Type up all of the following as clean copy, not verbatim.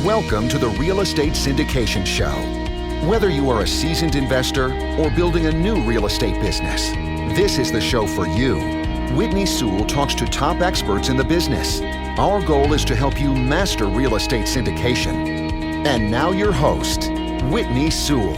Welcome to the Real Estate Syndication Show. Whether you are a seasoned investor or building a new real estate business, this is the show for you. Whitney Sewell talks to top experts in the business. Our goal is to help you master real estate syndication. And now your host, Whitney Sewell.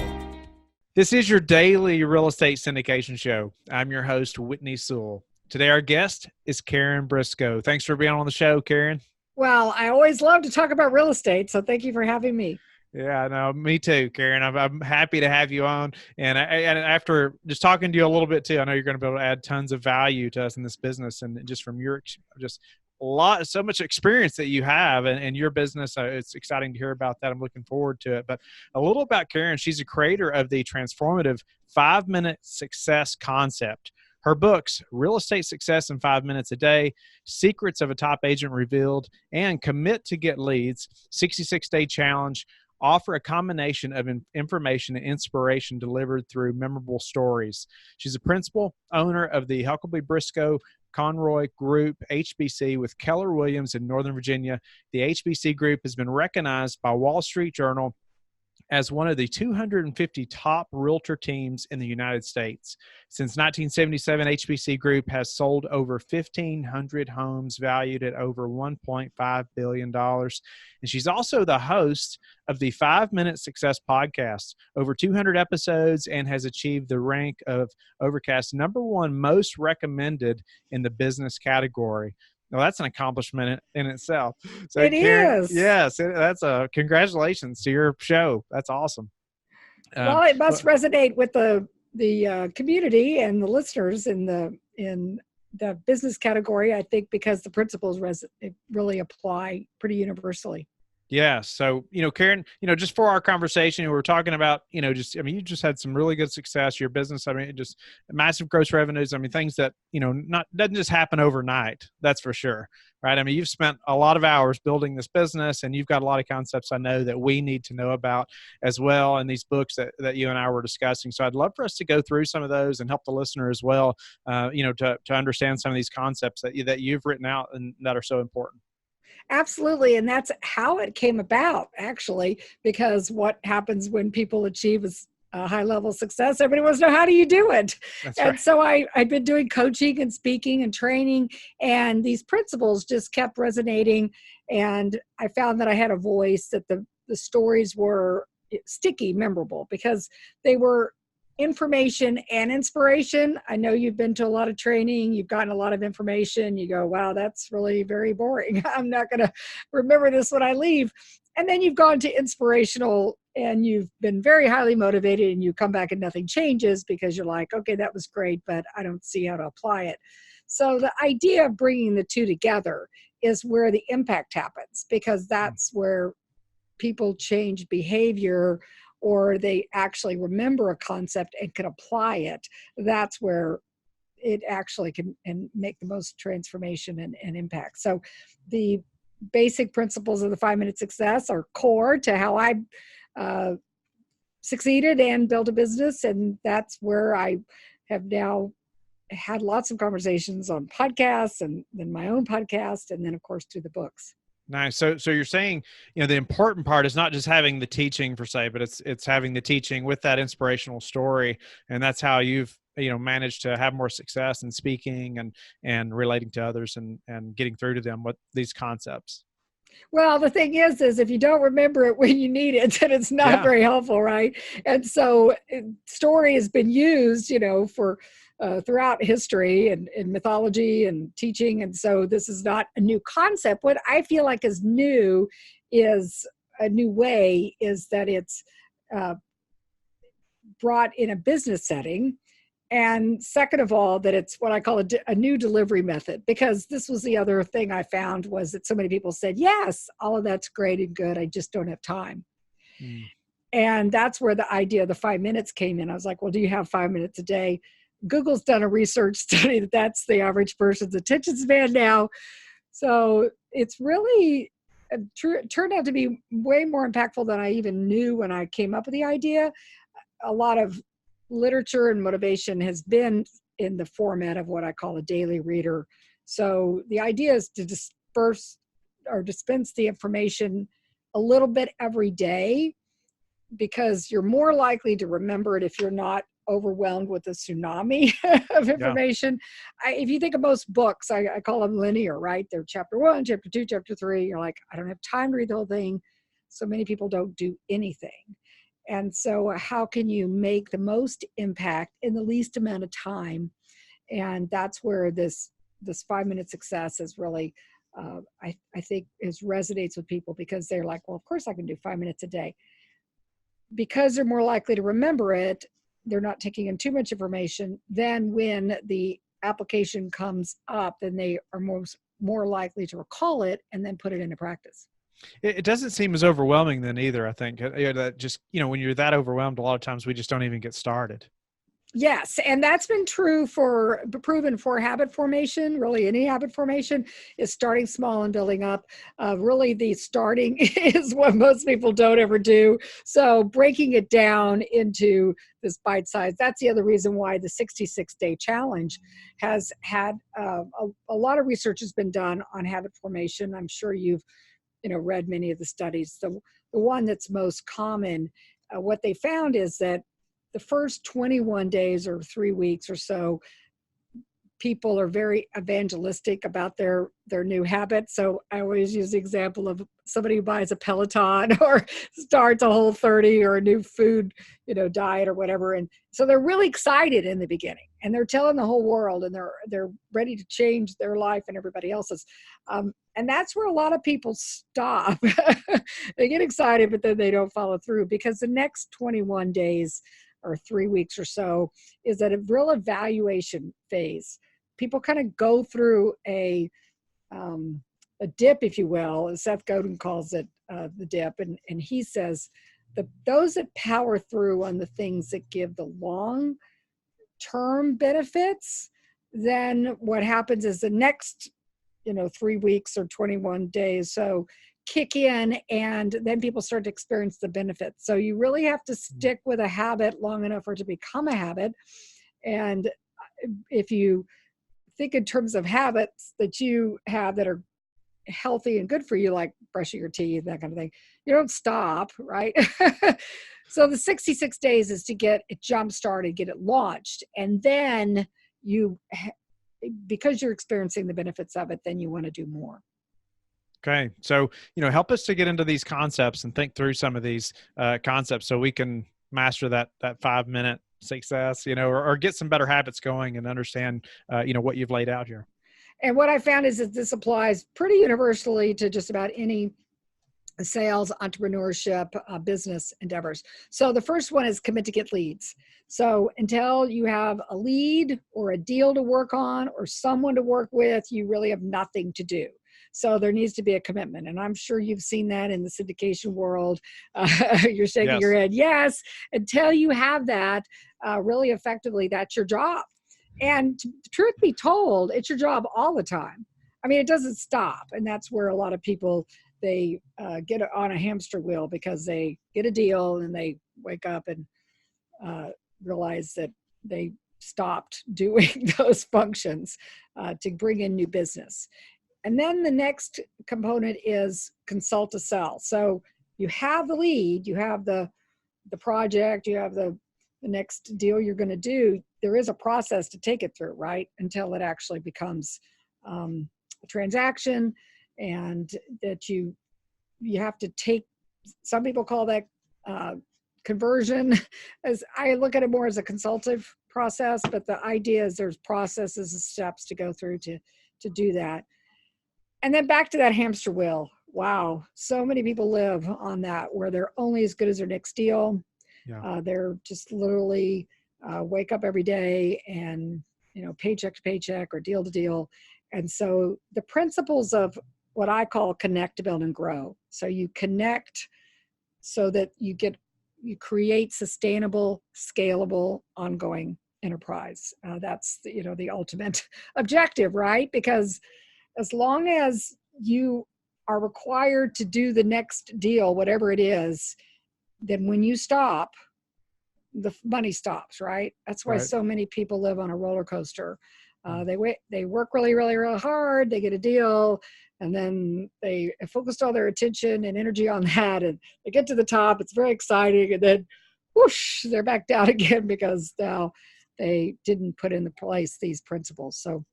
This is your daily real estate syndication show. I'm your host, Whitney Sewell. Today, our guest is Karen Briscoe. Thanks for being on the show, Karen. Well, I always love to talk about real estate, so thank you for having me. Yeah, no, me too, Karen. I'm happy to have you on. And after just talking to you a little bit too, I know you're going to be able to add tons of value to us in this business, and just from your so much experience that you have in your business. It's exciting to hear about that. I'm looking forward to it. But a little about Karen. She's a creator of the transformative 5-minute success concept. Her books, Real Estate Success in 5 Minutes a Day, Secrets of a Top Agent Revealed, and Commit to Get Leads, 66-Day Challenge, offer a combination of information and inspiration delivered through memorable stories. She's a principal owner of the Huckabee Briscoe Conroy Group, HBC, with Keller Williams in Northern Virginia. The HBC Group has been recognized by Wall Street Journal as one of the 250 top realtor teams in the United States. Since 1977, HBC Group has sold over 1,500 homes valued at over $1.5 billion. And she's also the host of the 5-Minute Success podcast, over 200 episodes, and has achieved the rank of Overcast #1 most recommended in the business category. Well, that's an accomplishment in itself. So it Karen, is. Yes, that's a congratulations to your show. That's awesome. Well, it must resonate with the community and the listeners in the business category, I think, because the principles really apply pretty universally. Yeah. So, Karen, just for our conversation, we were talking about, you just had some really good success, your business. I mean, just massive gross revenues. I mean, things that, doesn't just happen overnight. That's for sure. Right. I mean, you've spent a lot of hours building this business, and you've got a lot of concepts I know that we need to know about as well. And these books that you and I were discussing. So I'd love for us to go through some of those and help the listener as well, to understand some of these concepts that you've written out and that are so important. Absolutely. And that's how it came about, actually, because what happens when people achieve a high level of success, everybody wants to know, how do you do it? That's and right. So I'd been doing coaching and speaking and training, and these principles just kept resonating. And I found that I had a voice, that the stories were sticky, memorable, because they were information and inspiration. I know you've been to a lot of training, you've gotten a lot of information, you go, wow, that's really very boring. I'm not going to remember this when I leave. And then you've gone to inspirational, and you've been very highly motivated, and you come back and nothing changes because you're like, okay, that was great, but I don't see how to apply it. So the idea of bringing the two together is where the impact happens, because that's where people change behavior, or they actually remember a concept and can apply it. That's where it actually can and make the most transformation and impact. So the basic principles of the 5-minute success are core to how I succeeded and built a business. And that's where I have now had lots of conversations on podcasts, and then my own podcast, and then, of course, through the books. Nice. So you're saying, the important part is not just having the teaching per se, but it's having the teaching with that inspirational story. And that's how you've, managed to have more success in speaking and relating to others and getting through to them with these concepts. Well, the thing is if you don't remember it when you need it, then it's not very helpful, right? And so story has been used, for throughout history and mythology and teaching. And so this is not a new concept. What I feel like is new is a new way is that it's brought in a business setting. And second of all, that it's what I call a new delivery method, because this was the other thing I found, was that so many people said, yes, all of that's great and good, I just don't have time. And that's where the idea of the 5 minutes came in. I was like, well, do you have 5 minutes a day? Google's done a research study that that's the average person's attention span now. So it's really turned out to be way more impactful than I even knew when I came up with the idea. A lot of literature and motivation has been in the format of what I call a daily reader. So the idea is to dispense the information a little bit every day, because you're more likely to remember it if you're not overwhelmed with a tsunami of information. If you think of most books, I call them linear, right? They're chapter 1, chapter 2, chapter 3. You're like, I don't have time to read the whole thing. So many people don't do anything. And so how can you make the most impact in the least amount of time? And that's where this 5-minute success is really, I think, resonates with people, because they're like, well, of course I can do 5 minutes a day. Because they're more likely to remember it, they're not taking in too much information. Then when the application comes up, then they are more likely to recall it and then put it into practice. It doesn't seem as overwhelming then either, I think. That just, when you're that overwhelmed, a lot of times we just don't even get started. Yes, and that's been proven for habit formation. Really, any habit formation is starting small and building up. Really, the starting is what most people don't ever do. So breaking it down into this bite size, that's the other reason why the 66-day challenge has had a lot of research has been done on habit formation. I'm sure you've read many of the studies. The one that's most common, what they found is that the first 21 days or 3 weeks or so, people are very evangelistic about their new habits. So I always use the example of somebody who buys a Peloton or starts a Whole30 or a new food, diet or whatever. And so they're really excited in the beginning, and they're telling the whole world, and they're ready to change their life and everybody else's. And that's where a lot of people stop. They get excited, but then they don't follow through, because the next 21 days or 3 weeks or so is at a real evaluation phase. People kind of go through a dip, if you will, as Seth Godin calls it, the dip. And he says that those that power through on the things that give the long-term benefits, then what happens is the next 3 weeks or 21 days so kick in, and then people start to experience the benefits. So you really have to stick with a habit long enough for it to become a habit. And if you think in terms of habits that you have that are healthy and good for you, like brushing your teeth, that kind of thing, you don't stop, right? So the 66 days is to get it jump started, get it launched, and then because you're experiencing the benefits of it, then you want to do more. Okay. So, help us to get into these concepts and think through some of these concepts so we can master that 5-minute success, or get some better habits going and understand, what you've laid out here. And what I found is that this applies pretty universally to just about any sales, entrepreneurship, business endeavors. So the first one is commit to get leads. So until you have a lead or a deal to work on or someone to work with, you really have nothing to do. So there needs to be a commitment. And I'm sure you've seen that in the syndication world. You're shaking your head. Yes. Until you have that really effectively, that's your job. And truth be told, it's your job all the time. I mean, it doesn't stop. And that's where a lot of people, they get on a hamster wheel because they get a deal and they wake up and realize that they stopped doing those functions to bring in new business. And then the next component is consult to sell. So you have the lead, you have the project, you have the next deal you're going to do. There is a process to take it through, right? Until it actually becomes a transaction, and that you have to take, some people call that conversion. As I look at it more as a consultative process, but the idea is there's processes and steps to go through to do that. And then back to that hamster wheel. Wow. So many people live on that, where they're only as good as their next deal. Yeah. They're just literally wake up every day and, paycheck to paycheck or deal to deal. And so the principles of what I call connect, build, and grow. So you connect so that you create sustainable, scalable, ongoing enterprise. That's the ultimate objective, right? Because as long as you are required to do the next deal, whatever it is, then when you stop, the money stops, right? That's why so many people live on a roller coaster. They work really, really, really hard. They get a deal, and then they focused all their attention and energy on that, and they get to the top. It's very exciting, and then whoosh, they're back down again because now they didn't put into place these principles. So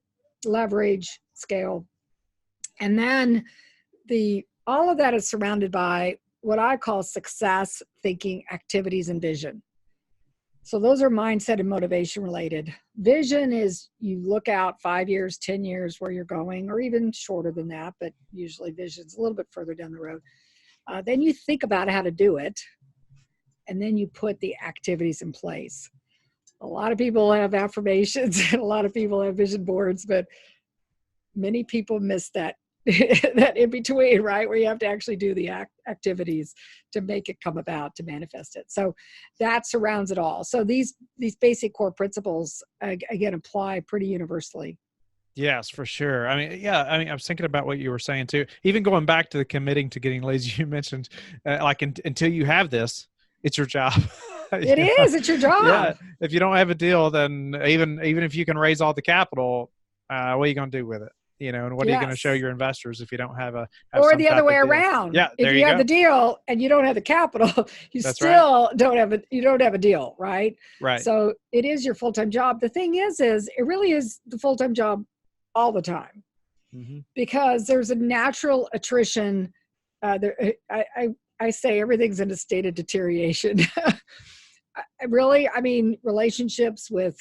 leverage, scale, and then all of that is surrounded by what I call success thinking, activities, and vision. So those are mindset and motivation related. Vision is you look out 5 years, 10 years where you're going, or even shorter than that, but usually vision's a little bit further down the road. Then you think about how to do it, and then you put the activities in place. A lot of people have affirmations and a lot of people have vision boards, but many people miss that that in between, right? Where you have to actually do the activities to make it come about, to manifest it. So that surrounds it all. So these basic core principles, again, apply pretty universally. Yes, for sure. I mean, yeah, I mean, I was thinking about what you were saying too. Even going back to the committing to getting lazy, you mentioned until you have this, it's your job. It is. It's your job. Yeah. If you don't have a deal, then even if you can raise all the capital, what are you going to do with it? And what are you going to show your investors if you don't have or the other way around? Yeah, if you have the deal and you don't have the capital, you still don't have a deal, right? Right. So it is your full-time job. The thing is it really is the full-time job all the time, because there's a natural attrition. I say everything's in a state of deterioration. I mean, relationships with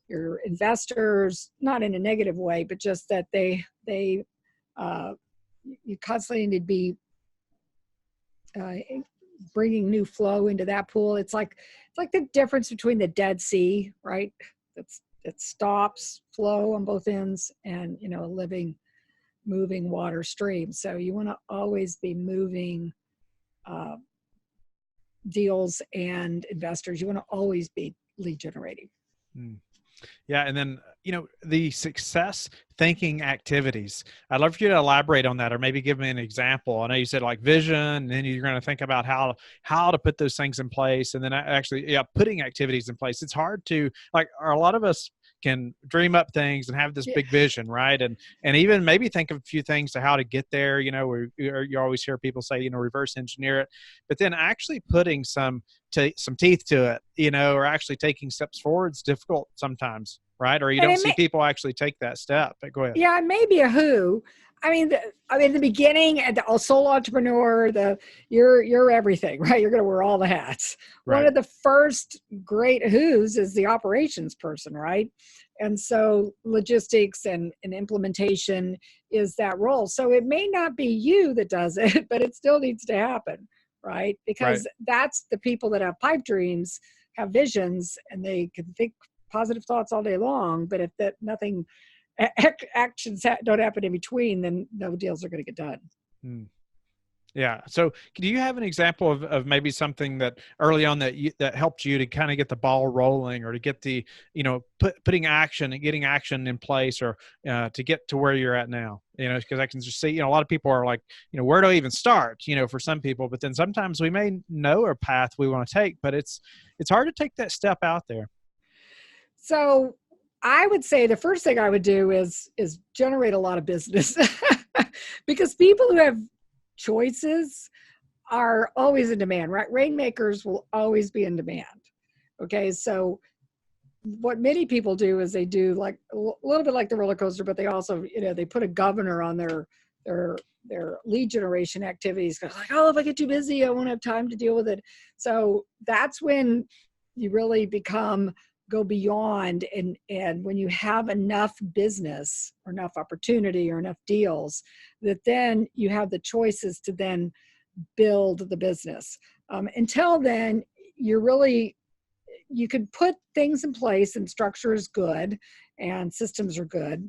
your investors, not in a negative way, but just that you constantly need to be bringing new flow into that pool. It's like the difference between the Dead Sea, right? It stops flow on both ends, and a living, moving water stream. So you want to always be moving deals and investors. You want to always be lead generating. Yeah. And then, the success thinking activities, I'd love for you to elaborate on that, or maybe give me an example. I know you said like vision, and then you're going to think about how to put those things in place. And then actually, putting activities in place. It's hard to a lot of us can dream up things and have this big vision, right? And even maybe think of a few things to how to get there, where you always hear people say, reverse engineer it, but then actually putting some teeth to it, or actually taking steps forward is difficult sometimes, right? Or you don't see people actually take that step. But go ahead. Yeah, maybe a who. I mean, the beginning, the sole entrepreneur, you're everything, right? You're going to wear all the hats. Right. One of the first great who's is the operations person, right? And so logistics and implementation is that role. So it may not be you that does it, but it still needs to happen, right? Because that's the people that have pipe dreams, have visions, and they can think positive thoughts all day long. But if nothing actions don't happen in between, then no deals are going to get done. Yeah. So do you have an example of maybe something that early on that helped you to kind of get the ball rolling, or to get the, putting action and getting action in place, or to get to where you're at now? Because I can just see, a lot of people are like, where do I even start, for some people, but then sometimes we may know a path we want to take, but it's hard to take that step out there. So I would say the first thing I would do is generate a lot of business, because people who have choices are always in demand, right? Rainmakers will always be in demand. Okay. So what many people do is they do like a little bit like the roller coaster, but they also, they put a governor on their lead generation activities. Like, oh, if I get too busy, I won't have time to deal with it. So that's when you really go beyond, and when you have enough business or enough opportunity or enough deals, that then you have the choices to then build the business. Until then, you can put things in place, and structure is good, and systems are good,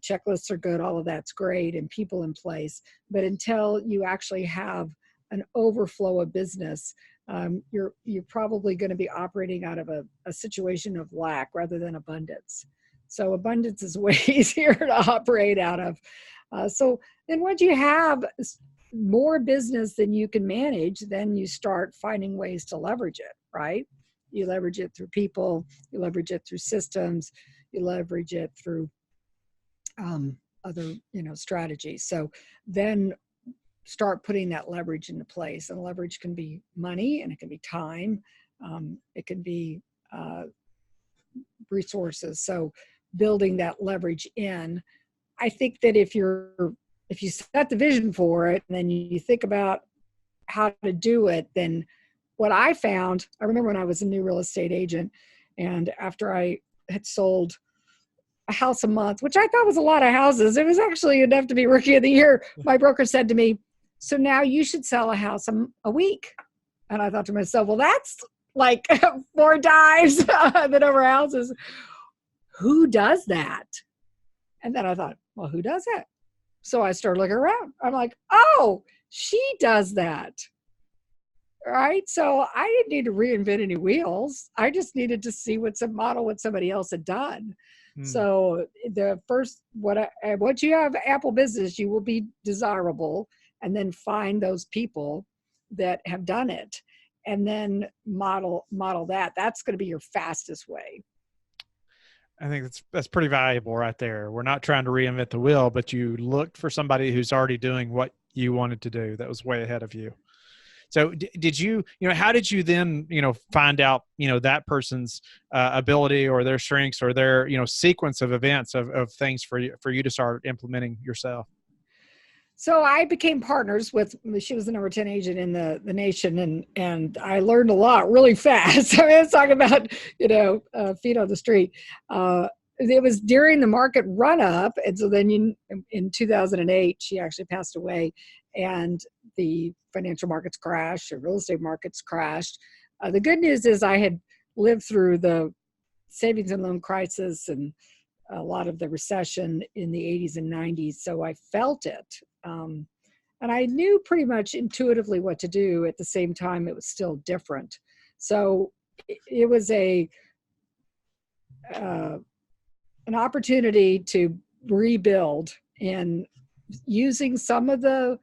checklists are good, all of that's great, and people in place. But until you actually have an overflow of business, you're probably going to be operating out of a situation of lack rather than abundance. So abundance is way easier to operate out of. So then once you have more business than you can manage, then you start finding ways to leverage it, right? You leverage it through people, you leverage it through systems, you leverage it through other, strategies. So then start putting that leverage into place. And leverage can be money, and it can be time. It can be resources. So building that leverage in, I think that if you set the vision for it and then you think about how to do it, then what I found, I remember when I was a new real estate agent, and after I had sold a house a month, which I thought was a lot of houses, it was actually enough to be Rookie of the Year. My broker said to me, so now you should sell a house a week. And I thought to myself, well, that's like 4 dives the number of houses. Who does that? And then I thought, well, who does that? So I started looking around. I'm like, oh, she does that. Right. So I didn't need to reinvent any wheels. I just needed to see what somebody else had done. So the first, once you have Apple business, you will be desirable, and then find those people that have done it, and then model that. That's going to be your fastest way. I think that's pretty valuable right there. We're not trying to reinvent the wheel, but you looked for somebody who's already doing what you wanted to do that was way ahead of you. So did you, how did you then, find out, that person's ability or their strengths or their, sequence of events of things for you to start implementing yourself? So I became partners with, she was the number 10 agent in the nation, and I learned a lot really fast. I mean, let's talk about, feet on the street. It was during the market run up. And so then in 2008, she actually passed away, and the financial markets crashed, the real estate markets crashed. The good news is I had lived through the savings and loan crisis and a lot of the recession in the 80s and 90s. So I felt it. And I knew pretty much intuitively what to do. At the same time, it was still different. So it was an opportunity to rebuild, and using some of the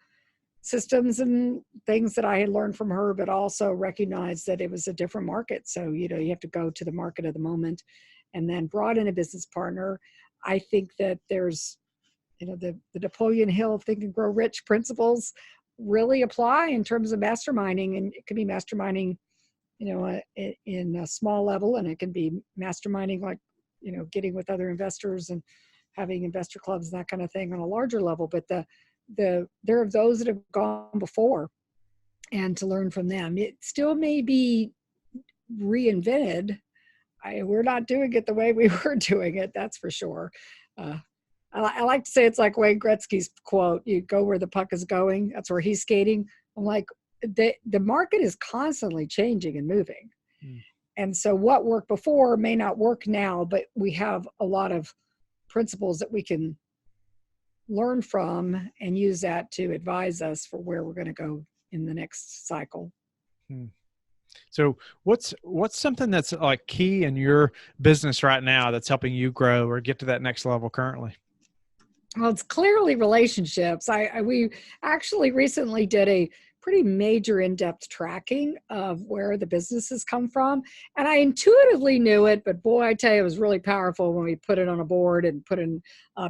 systems and things that I had learned from her, but also recognize that it was a different market. So, you have to go to the market of the moment, and then brought in a business partner. I think that there's, the Napoleon Hill Think and Grow Rich principles really apply in terms of masterminding, and it can be masterminding, in a small level, and it can be masterminding like, getting with other investors and having investor clubs and that kind of thing on a larger level. But there are those that have gone before, and to learn from them. It still may be reinvented. We're not doing it the way we were doing it, that's for sure. I like to say it's like Wayne Gretzky's quote, you go where the puck is going, that's where he's skating. I'm like, the market is constantly changing and moving. And so what worked before may not work now, but we have a lot of principles that we can learn from and use that to advise us for where we're going to go in the next cycle. So what's something that's like key in your business right now that's helping you grow or get to that next level currently? Well, it's clearly relationships. We actually recently did a pretty major in-depth tracking of where the businesses come from. And I intuitively knew it, but boy, I tell you, it was really powerful when we put it on a board and put in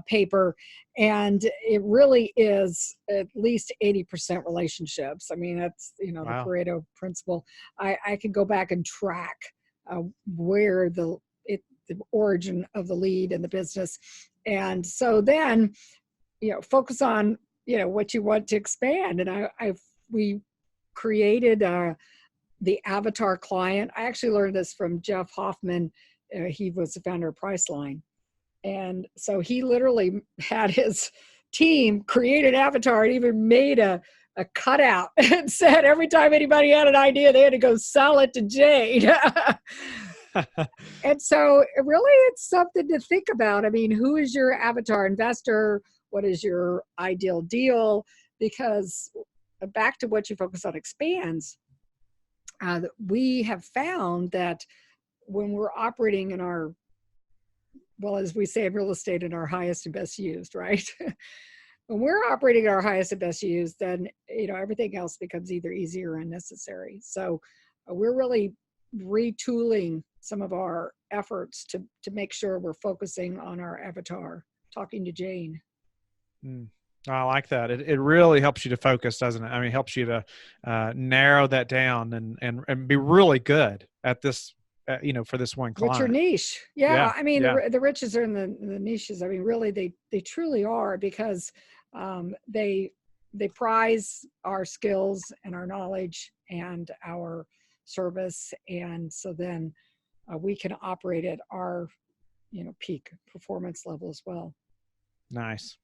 paper. And it really is at least 80% relationships. I mean, that's, Wow. The Pareto principle. I can go back and track where the origin of the lead in the business. And so then, focus on, what you want to expand. And we created the avatar client. I actually learned this from Jeff Hoffman. He was the founder of Priceline. And so he literally had his team create an avatar and even made a cutout and said every time anybody had an idea, they had to go sell it to Jade. And so really it's something to think about. I mean, who is your avatar investor? What is your ideal deal? Because back to what you focus on expands, we have found that when we're operating in our, well, as we say in real estate, in our highest and best used, right? When we're operating at our highest and best used, then, everything else becomes either easy or unnecessary. So we're really retooling some of our efforts to make sure we're focusing on our avatar talking to Jane. Mm. I like that. It really helps you to focus, doesn't it? I mean, it helps you to narrow that down and be really good at this, for this one client. What's your niche? Yeah. I mean, yeah. the riches are in the niches. I mean, really, they truly are, because they prize our skills and our knowledge and our service. And so then we can operate at our, peak performance level as well. Nice.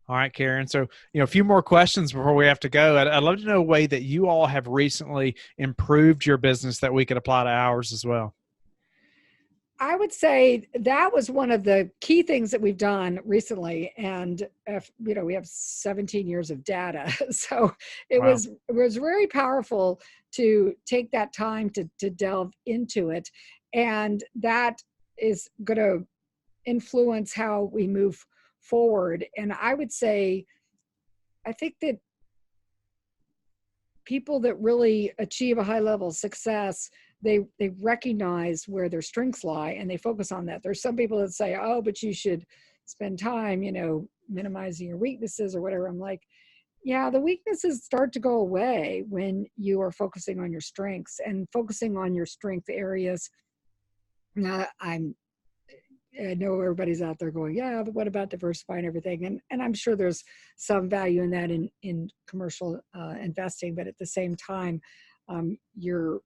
All right, Karen. So, a few more questions before we have to go. I'd love to know a way that you all have recently improved your business that we could apply to ours as well. I would say that was one of the key things that we've done recently. And, we have 17 years of data. So it Wow. was very powerful to take that time to delve into it. And that is going to influence how we move forward. And I would say, I think that people that really achieve a high level of success, they recognize where their strengths lie and they focus on that. There's some people that say, oh, but you should spend time, minimizing your weaknesses or whatever. I'm like, yeah, the weaknesses start to go away when you are focusing on your strengths and focusing on your strength areas. I know everybody's out there going, yeah, but what about diversifying everything? And I'm sure there's some value in that in commercial investing, but at the same time, you're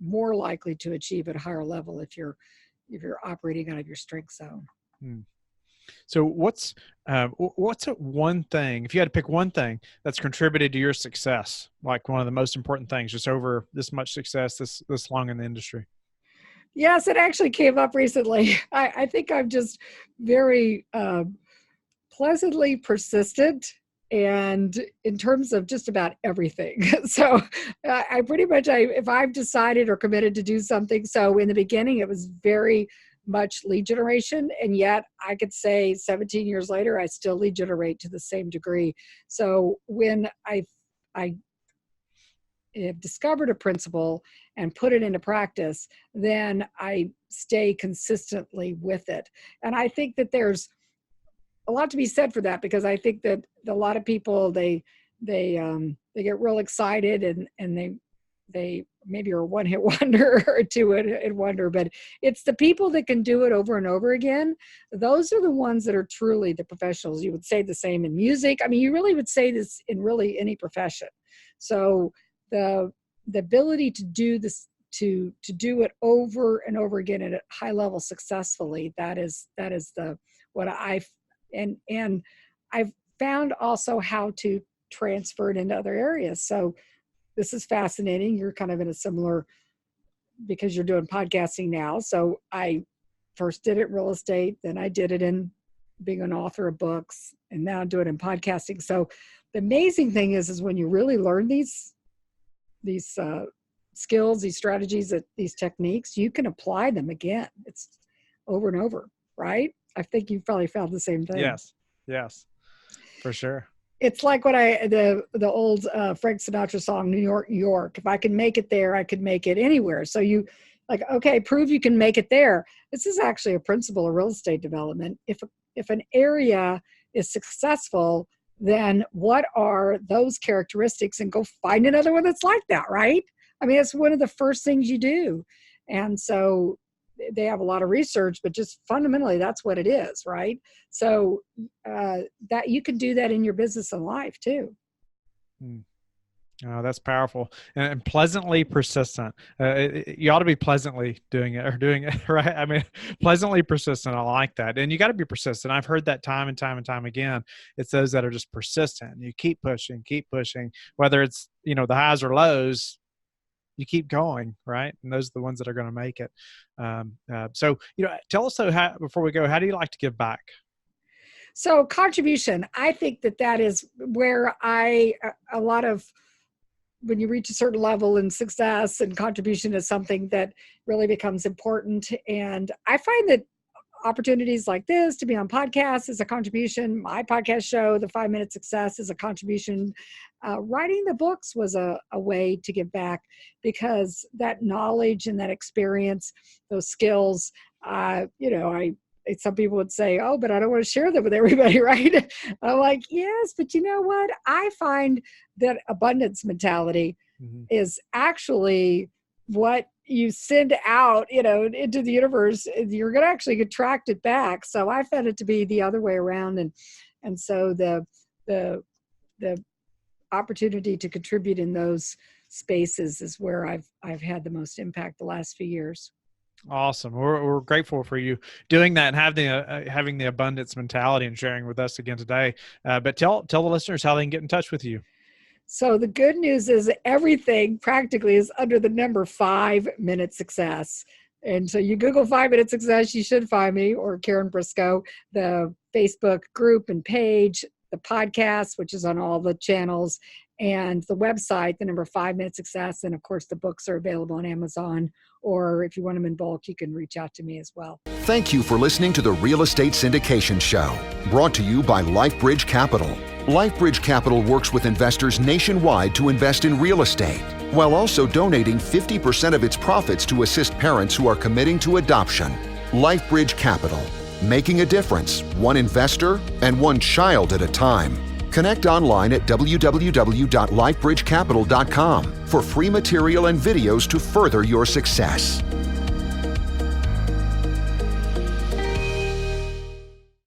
more likely to achieve at a higher level if you're operating out of your strength zone. So what's one thing, if you had to pick one thing that's contributed to your success, like one of the most important things, just over this much success, this long in the industry? Yes, it actually came up recently. I think I'm just very pleasantly persistent, and in terms of just about everything. So I pretty much, if I've decided or committed to do something, so in the beginning it was very much lead generation, and yet I could say 17 years later, I still lead generate to the same degree. So when I have discovered a principle and put it into practice, then I stay consistently with it. And I think that there's a lot to be said for that, because I think that a lot of people, they get real excited and they maybe are a one-hit wonder or two-hit wonder, but it's the people that can do it over and over again. Those are the ones that are truly the professionals. You would say the same in music. I mean, you really would say this in really any profession. So the ability to do this, to do it over and over again at a high level successfully, that is what I've found also how to transfer it into other areas. So this is fascinating. You're kind of in a similar, because you're doing podcasting now. So I first did it in real estate, then I did it in being an author of books, and now I do it in podcasting. So the amazing thing is when you really learn these skills, these strategies, these techniques, you can apply them again. It's over and over, right? I think you've probably found the same thing. Yes, for sure. It's like what the old Frank Sinatra song, New York, New York. If I can make it there, I could make it anywhere. So you like, okay, prove you can make it there. This is actually a principle of real estate development. If an area is successful, then what are those characteristics, and go find another one that's like that, right? I mean, it's one of the first things you do. And so they have a lot of research, but just fundamentally, that's what it is, right? So that you can do that in your business and life too. Oh, that's powerful and pleasantly persistent. You ought to be pleasantly doing it, right? I mean, pleasantly persistent. I like that. And you got to be persistent. I've heard that time and time and time again. It's those that are just persistent. You keep pushing, whether it's, the highs or lows, you keep going, right? And those are the ones that are going to make it. So, tell us before we go, how do you like to give back? So contribution, I think that is where when you reach a certain level in success, and contribution is something that really becomes important. And I find that opportunities like this, to be on podcasts, is a contribution. My podcast show, The 5 Minute Success, is a contribution. Writing the books was a way to give back, because that knowledge and that experience, those skills, I some people would say, oh, but I don't want to share them with everybody, right? I'm like, yes, but you know what? I find that abundance mentality is actually what you send out, into the universe. You're going to actually attract it back. So I found it to be the other way around. And so the opportunity to contribute in those spaces is where I've had the most impact the last few years. Awesome. We're grateful for you doing that and having the abundance mentality and sharing with us again today. But tell the listeners how they can get in touch with you. So the good news is everything practically is under the number 5 Minute Success. And so you Google 5 Minute Success, you should find me, or Karen Briscoe, the Facebook group and page, the podcast, which is on all the channels, and the website, the number 5 Minute Success. And of course, the books are available on Amazon, or if you want them in bulk, you can reach out to me as well. Thank you for listening to the Real Estate Syndication Show, brought to you by Life Bridge Capital. Life Bridge Capital works with investors nationwide to invest in real estate, while also donating 50% of its profits to assist parents who are committing to adoption. Life Bridge Capital, making a difference, one investor and one child at a time. Connect online at www.lifebridgecapital.com for free material and videos to further your success.